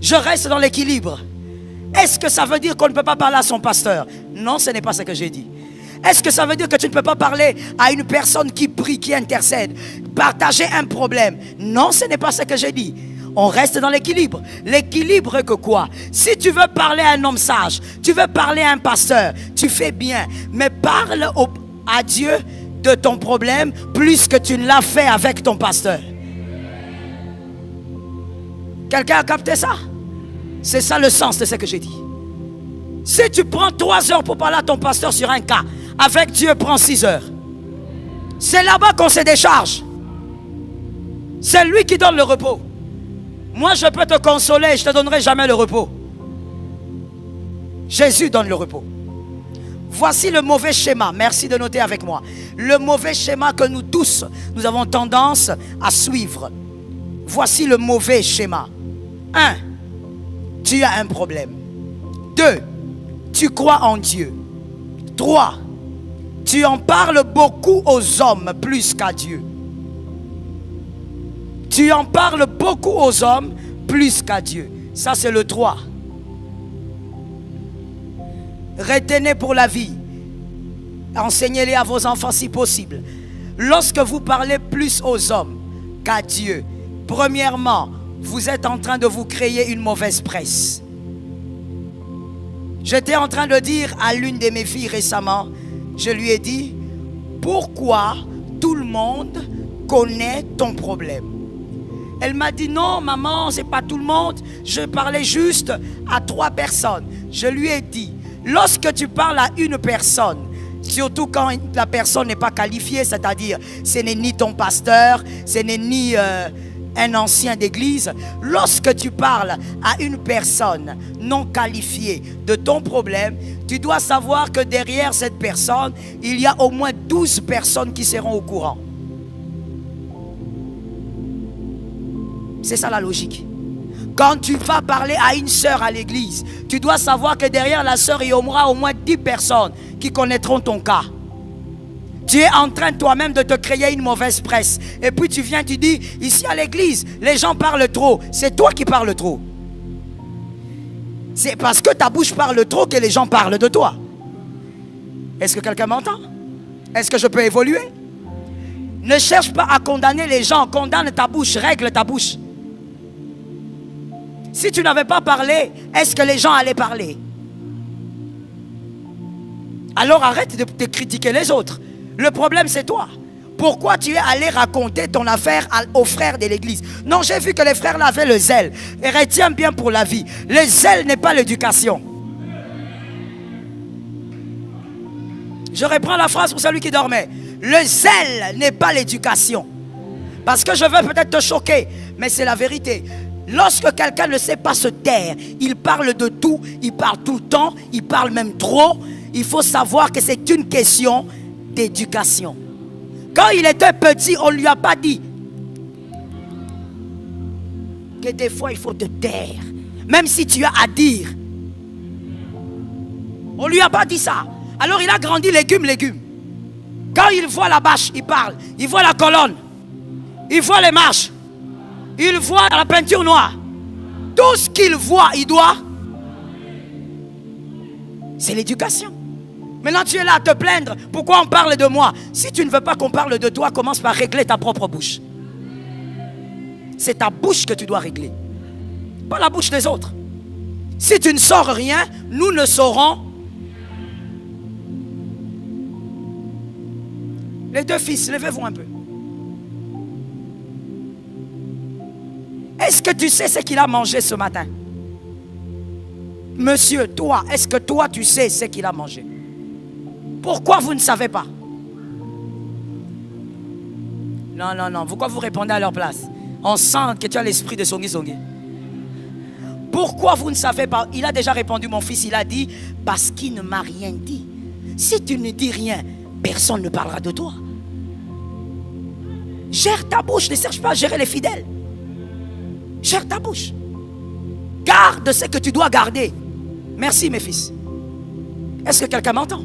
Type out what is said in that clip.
Je reste dans l'équilibre. Est-ce que ça veut dire qu'on ne peut pas parler à son pasteur? Non, ce n'est pas ce que j'ai dit. Est-ce que ça veut dire que tu ne peux pas parler à une personne qui prie, qui intercède, partager un problème? Non, ce n'est pas ce que j'ai dit. On reste dans l'équilibre. L'équilibre que quoi? Si tu veux parler à un homme sage, tu veux parler à un pasteur, tu fais bien. Mais parle à Dieu de ton problème plus que tu ne l'as fait avec ton pasteur. Quelqu'un a capté ça? C'est ça le sens de ce que j'ai dit. Si tu prends 3 heures pour parler à ton pasteur sur un cas, avec Dieu prends 6 heures. C'est là-bas qu'on se décharge. C'est lui qui donne le repos. Moi je peux te consoler, je ne te donnerai jamais le repos. Jésus donne le repos. Voici le mauvais schéma, merci de noter avec moi. Le mauvais schéma que nous tous, nous avons tendance à suivre. Voici le mauvais schéma. 1. Tu as un problème. 2. Tu crois en Dieu. 3. Tu en parles beaucoup aux hommes plus qu'à Dieu. Tu en parles beaucoup aux hommes plus qu'à Dieu. Ça c'est le 3. Retenez pour la vie. Enseignez-les à vos enfants si possible. Lorsque vous parlez plus aux hommes qu'à Dieu, premièrement, vous êtes en train de vous créer une mauvaise presse. J'étais en train de dire à l'une de mes filles récemment, je lui ai dit, pourquoi tout le monde connaît ton problème? Elle m'a dit, non maman, c'est pas tout le monde, je parlais juste à 3 personnes. Je lui ai dit, lorsque tu parles à une personne, surtout quand la personne n'est pas qualifiée, c'est-à-dire ce n'est ni ton pasteur, ce n'est ni un ancien d'église, lorsque tu parles à une personne non qualifiée de ton problème, tu dois savoir que derrière cette personne, il y a au moins 12 personnes qui seront au courant. C'est ça la logique. Quand tu vas parler à une sœur à l'église, tu dois savoir que derrière la sœur, il y aura au moins 10 personnes qui connaîtront ton cas. Tu es en train toi-même de te créer une mauvaise presse. Et puis tu viens, tu dis, ici à l'église, les gens parlent trop. C'est toi qui parles trop. C'est parce que ta bouche parle trop que les gens parlent de toi. Est-ce que quelqu'un m'entend? Est-ce que je peux évoluer? Ne cherche pas à condamner les gens. Condamne ta bouche, règle ta bouche. Si tu n'avais pas parlé, est-ce que les gens allaient parler? Alors arrête de critiquer les autres. Le problème c'est toi. Pourquoi tu es allé raconter ton affaire aux frères de l'église? Non, j'ai vu que les frères là avaient le zèle. Et retiens bien pour la vie. Le zèle n'est pas l'éducation. Je reprends la phrase pour celui qui dormait. Le zèle n'est pas l'éducation. Parce que je veux peut-être te choquer, mais c'est la vérité. Lorsque quelqu'un ne sait pas se taire, il parle de tout, il parle tout le temps, il parle même trop. Il faut savoir que c'est une question d'éducation. Quand il était petit, on ne lui a pas dit que des fois il faut te taire. Même si tu as à dire. On ne lui a pas dit ça. Alors il a grandi légumes. Quand il voit la bâche, il parle. Il voit la colonne. Il voit les marches. Il voit la peinture noire. Tout ce qu'il voit, il doit. C'est l'éducation. Maintenant tu es là à te plaindre. Pourquoi on parle de moi? Si tu ne veux pas qu'on parle de toi, commence par régler ta propre bouche. C'est ta bouche que tu dois régler. Pas la bouche des autres. Si tu ne sors rien, nous ne saurons. Les 2 fils, levez-vous un peu. Est-ce que tu sais ce qu'il a mangé ce matin? Monsieur, toi, est-ce que toi tu sais ce qu'il a mangé? Pourquoi vous ne savez pas? Non. Pourquoi vous répondez à leur place? On sent que tu as l'esprit de Songi. Pourquoi vous ne savez pas? Il a déjà répondu, mon fils, il a dit, parce qu'il ne m'a rien dit. Si tu ne dis rien, personne ne parlera de toi. Gère ta bouche, ne cherche pas à gérer les fidèles. Gère ta bouche. Garde ce que tu dois garder. Merci mes fils. Est-ce que quelqu'un m'entend?